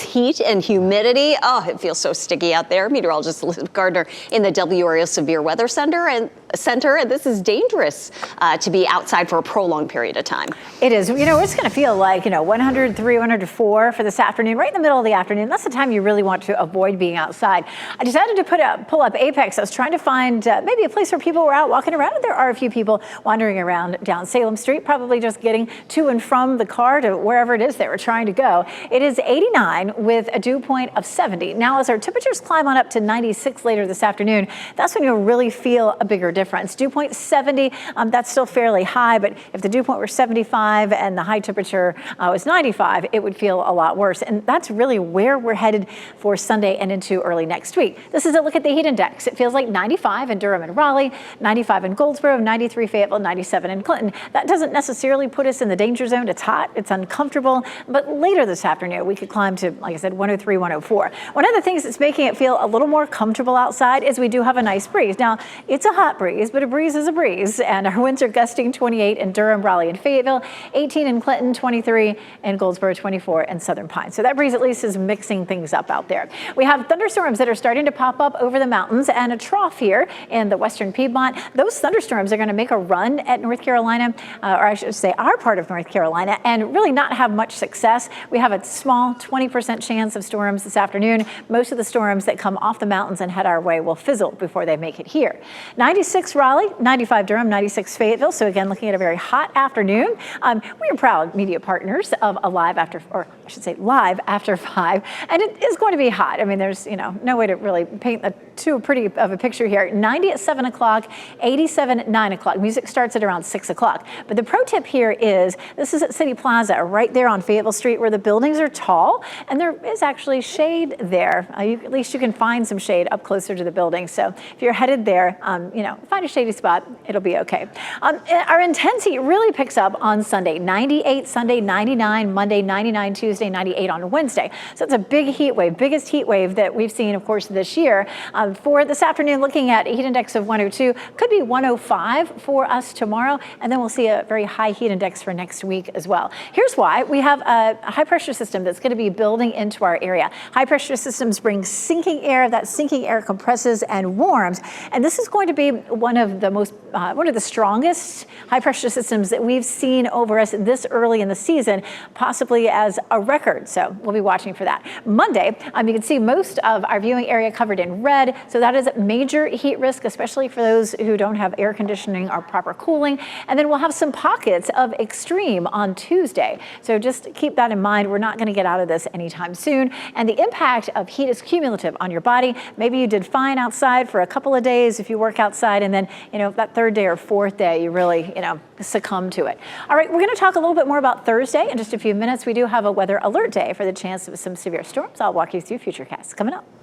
heat and humidity. Oh, it feels so sticky out there. Meteorologist Elizabeth Gardner in the WRAL Severe Weather Center, and this is dangerous to be outside for a prolonged period of time. It is. You know, it's going to feel like, 103, 104 for this afternoon, right in the middle of the afternoon. That's the time you really want to avoid being outside. I decided to pull up Apex. I was trying to find maybe a place where people were out walking around. There are a few people wandering around down Salem Street, probably just getting to and from the car to wherever it is they were trying to go. It is 89 with a dew point of 70. Now, as our temperatures climb on up to 96 later this afternoon, that's when you'll really feel a bigger difference. Dew point 70, that's still fairly high, but if the dew point were 75 and the high temperature was 95, it would feel a lot worse. And that's really where we're headed for Sunday and into early next week. This is a look at the heat index. It feels like 95 in Durham and Raleigh, 95 in Goldsboro, 93 Fayetteville, 97 in Clinton. That doesn't necessarily put us in the danger zone. It's hot, it's uncomfortable, but later this afternoon we could climb to, like I said, 103, 104. One of the things that's making it feel a little more comfortable outside is we do have a nice breeze. Now, it's a hot breeze, but a breeze is a breeze, and our winds are gusting 28 in Durham, Raleigh, and Fayetteville, 18 in Clinton, 23 in Goldsboro, 24 in Southern Pines. So that breeze at least is mixing things up out there. We have thunderstorms that are starting to pop up over the mountains and a trough here in the western Piedmont. Those thunderstorms are going to make a run at North Carolina, or I should say our part of North Carolina, and really not have much success. We have a small 20% chance of storms this afternoon. Most of the storms that come off the mountains and head our way will fizzle before they make it here. 96 Raleigh, 95 Durham, 96 Fayetteville. So again, looking at a very hot afternoon. We are proud media partners of Live After 5, and it is going to be hot. I mean, there's no way to really paint too pretty of a picture here. 90 at 7 o'clock, 87 at 9 o'clock. Music starts at around 6 o'clock. But the pro tip here is this is at City Plaza, right there on Fayetteville Street, where the buildings are tall, and there is actually shade there. At least you can find some shade up closer to the building. So if you're headed there, find a shady spot, it'll be okay. Our intense heat really picks up on Sunday. 98 Sunday, 99 Monday, 99 Tuesday, 98 on Wednesday. So it's a big heat wave, biggest heat wave that we've seen, of course, this year. For this afternoon, looking at a heat index of 102, could be 105 for us tomorrow, and then we'll see a very high heat index for next week as well. Here's why. We have a high pressure system that's going to be building into our area. High pressure systems bring sinking air. That sinking air compresses and warms, and this is going to be one of the strongest high pressure systems that we've seen over us this early in the season, possibly as a record. So we'll be watching for that. Monday, you can see most of our viewing area covered in red. So that is major heat risk, especially for those who don't have air conditioning or proper cooling. And then we'll have some pockets of extreme on Tuesday. So just keep that in mind. We're not going to get out of this anytime soon. And the impact of heat is cumulative on your body. Maybe you did fine outside for a couple of days if you work outside, and then, that third day or fourth day, you really, succumb to it. All right, we're going to talk a little bit more about Thursday in just a few minutes. We do have a weather alert day for the chance of some severe storms. I'll walk you through Futurecast coming up.